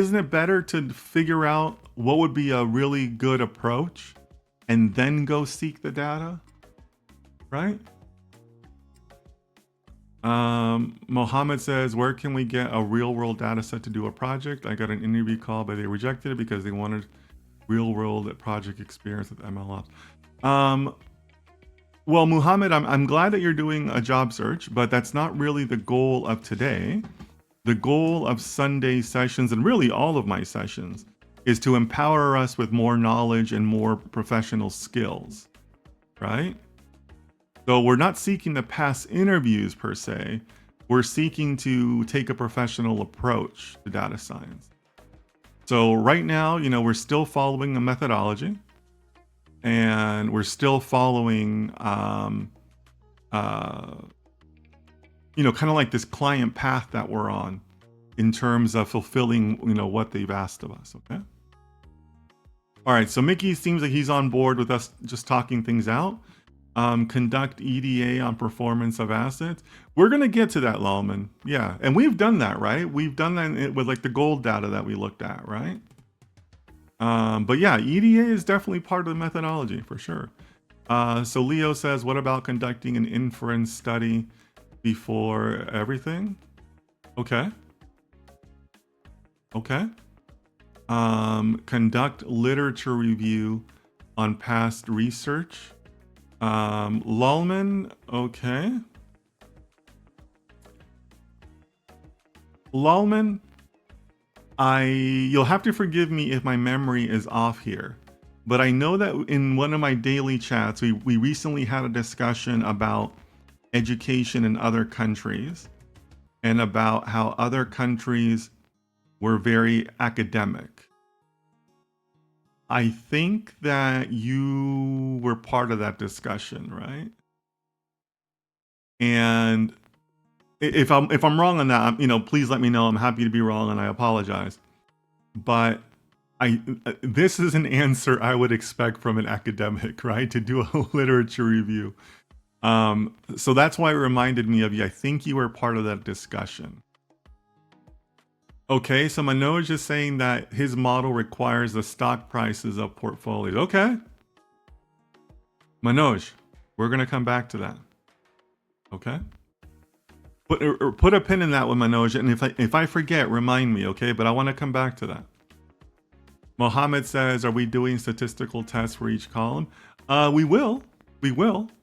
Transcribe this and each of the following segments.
isn't it better to figure out what would be a really good approach and then go seek the data, right? Mohammed says, where can we get a real world data set to do a project? I got an interview call, but they rejected it because they wanted real world project experience with MLOps. Well, Muhammad, I'm glad that you're doing a job search, but that's not really the goal of today. The goal of Sunday sessions, and really all of my sessions, is to empower us with more knowledge and more professional skills, right? So we're not seeking to pass interviews per se. We're seeking to take a professional approach to data science. So right now, we're still following a methodology, and we're still following, kind of like this client path that we're on in terms of fulfilling, what they've asked of us, okay? All right, so Mickey seems like he's on board with us just talking things out. Conduct EDA on performance of assets. We're going to get to that, Lalman. Yeah, and we've done that, right? We've done that with like the gold data that we looked at, right? But yeah, EDA is definitely part of the methodology for sure. So Leo says, what about conducting an inference study before everything? Okay. Conduct literature review on past research. Lalman, okay. Lalman, you'll have to forgive me if my memory is off here, but I know that in one of my daily chats, we recently had a discussion about education in other countries and about how other countries were very academic. I think that you were part of that discussion, right? And if I'm wrong on that, please let me know. I'm happy to be wrong, and I apologize. But this is an answer I would expect from an academic, right? To do a literature review. So that's why it reminded me of you. I think you were part of that discussion. Okay, so Manoj is saying that his model requires the stock prices of portfolios. Okay. Manoj, we're going to come back to that. Okay. Put a pin in that one, Manoj, and if I forget, remind me, okay? But I want to come back to that. Mohammed says, are we doing statistical tests for each column? We will.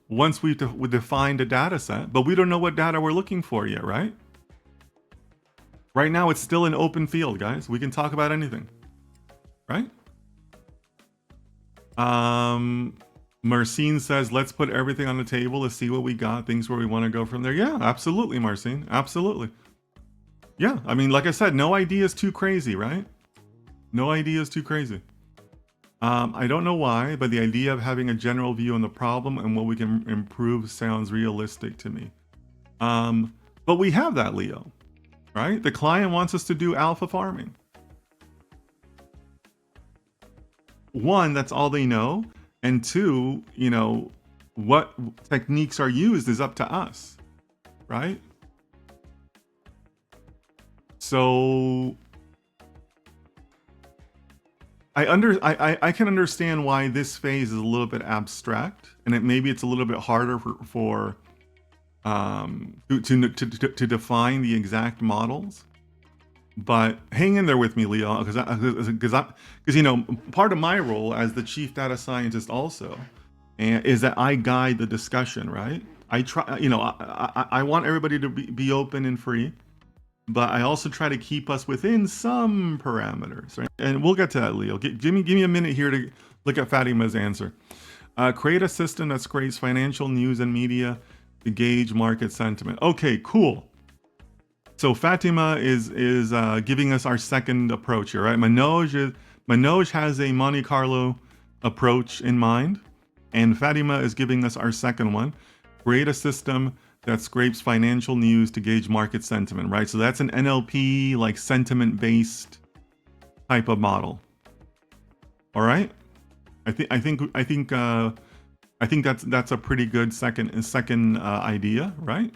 Once we define the data set, but we don't know what data we're looking for yet, right? Right now, it's still an open field, guys. We can talk about anything, right? Marcine says, let's put everything on the table to see what we got, things where we want to go from there. Yeah, absolutely, Marcine. Absolutely. Yeah, I mean, like I said, no idea is too crazy, right? No idea is too crazy. I don't know why, but the idea of having a general view on the problem and what we can improve sounds realistic to me. But we have that, Leo, right? The client wants us to do alpha farming. One, that's all they know. And two, what techniques are used is up to us, right? So I can understand why this phase is a little bit abstract, and maybe it's a little bit harder to define the exact models. But hang in there with me, Leo, because part of my role as the chief data scientist also is that I guide the discussion, right? I try, I want everybody to be open and free, but I also try to keep us within some parameters, right? And we'll get to that, Leo. Give me a minute here to look at Fatima's answer. Create a system that scrapes financial news and media to gauge market sentiment. Okay, cool. So Fatima is giving us our second approach here, right? Manoj has a Monte Carlo approach in mind, and Fatima is giving us our second one. Create a system that scrapes financial news to gauge market sentiment, right? So that's an NLP, like sentiment-based type of model. All right. I think that's a pretty good second idea, right?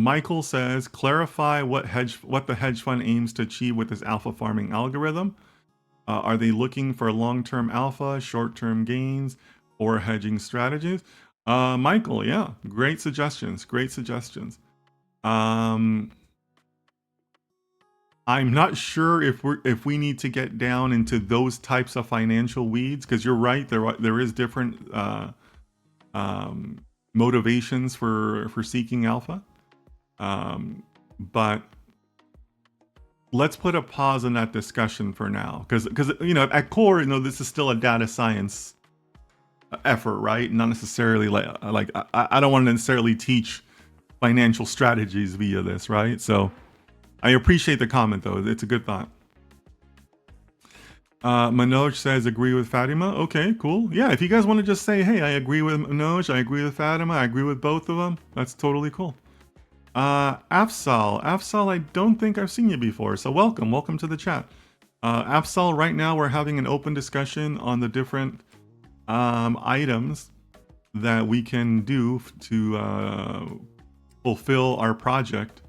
Michael says, clarify what the hedge fund aims to achieve with this alpha farming algorithm. Are they looking for long-term alpha, short-term gains, or hedging strategies? Michael, yeah, great suggestions. Great suggestions. I'm not sure if we need to get down into those types of financial weeds, because you're right, there is different motivations for seeking alpha. But let's put a pause on that discussion for now, because at core, this is still a data science effort, right? Not necessarily like I don't want to necessarily teach financial strategies via this, right? So I appreciate the comment, though. It's a good thought. Manoj says, agree with Fatima. Okay, cool. Yeah, if you guys want to just say, hey, I agree with Manoj, I agree with Fatima, I agree with both of them, that's totally cool. Afsal, I don't think I've seen you before, so welcome to the chat. Afsal, right now we're having an open discussion on the different items that we can do to fulfill our project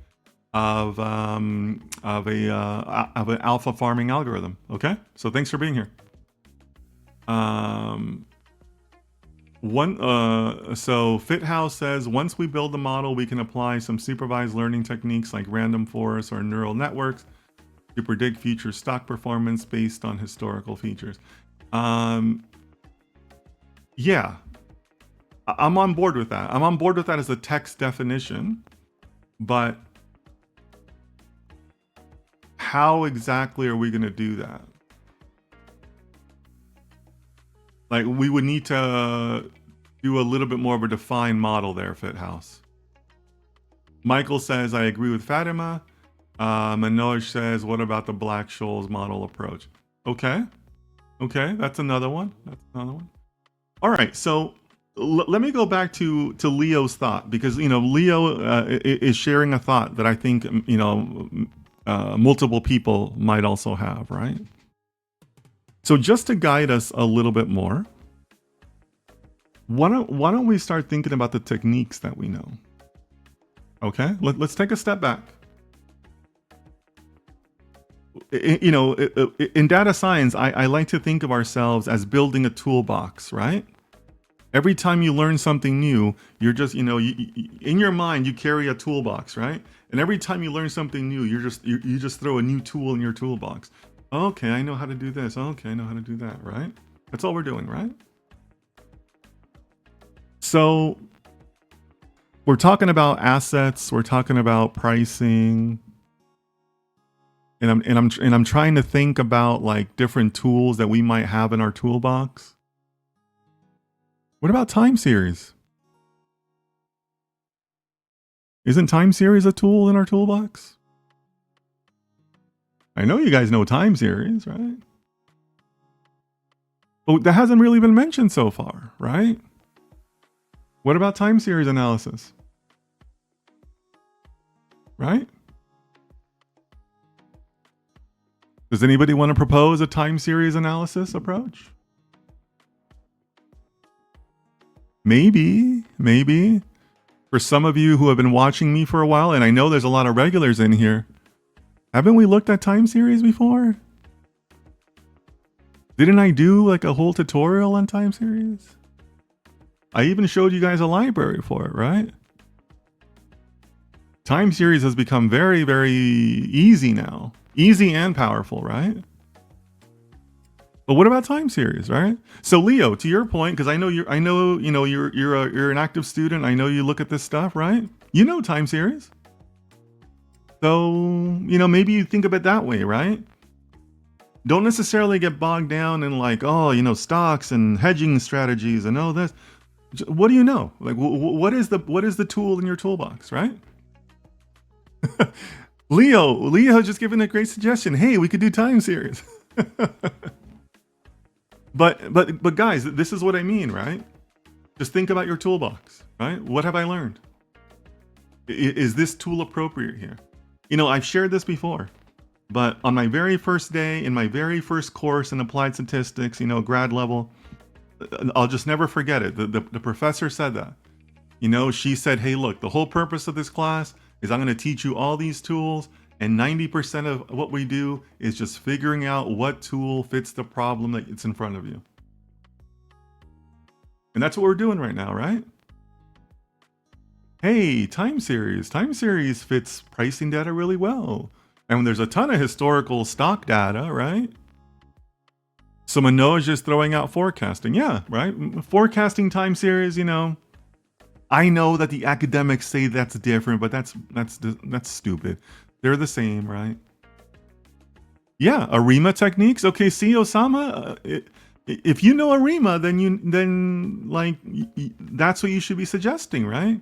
of an alpha farming algorithm. Okay, so thanks for being here. So FitHouse says, once we build the model, we can apply some supervised learning techniques like random forests or neural networks to predict future stock performance based on historical features. Yeah, I'm on board with that. I'm on board with that as a text definition, but how exactly are we going to do that? Like, we would need to do a little bit more of a defined model there, FitHouse. Michael says, I agree with Fatima. Manoj says, what about the Black-Scholes model approach? Okay, that's another one. All right, so let me go back to Leo's thought, because Leo is sharing a thought that I think multiple people might also have, right? So just to guide us a little bit more, why don't we start thinking about the techniques that we know? Okay, let's take a step back. In data science, I like to think of ourselves as building a toolbox, right? Every time you learn something new, you're just, in your mind, you carry a toolbox, right? And every time you learn something new, you just throw a new tool in your toolbox. Okay, I know how to do this. Okay, I know how to do that, right? That's all we're doing, right? So we're talking about assets, we're talking about pricing, and I'm trying to think about like different tools that we might have in our toolbox. What about time series? Isn't time series a tool in our toolbox? I know you guys know time series, right? But that hasn't really been mentioned so far, right? What about time series analysis? Right? Does anybody want to propose a time series analysis approach? Maybe. For some of you who have been watching me for a while, and I know there's a lot of regulars in here, haven't we looked at time series before? Didn't I do like a whole tutorial on time series? I even showed you guys a library for it, right? Time series has become very, very easy now. Easy and powerful, right? But what about time series, right? So Leo, to your point, because I know you're an active student. I know you look at this stuff, right? You know time series. So, maybe you think of it that way, right? Don't necessarily get bogged down in like, stocks and hedging strategies and all this. What do you know? Like, what is the tool in your toolbox, right? Leo just giving a great suggestion. Hey, we could do time series. But guys, this is what I mean, right? Just think about your toolbox, right? What have I learned? Is this tool appropriate here? I've shared this before, but on my very first day in my very first course in applied statistics, grad level, I'll just never forget it. The professor said that. She said, hey, look, the whole purpose of this class is I'm going to teach you all these tools, and 90% of what we do is just figuring out what tool fits the problem that's in front of you. And that's what we're doing right now, right? Hey, time series. Time series fits pricing data really well. And when there's a ton of historical stock data, right? So Manoj is just throwing out forecasting. Yeah, right? Forecasting time series, you know. I know that the academics say that's different, but that's stupid. They're the same, right? Yeah, ARIMA techniques. Okay, see, Osama, if you know ARIMA, then that's what you should be suggesting, right?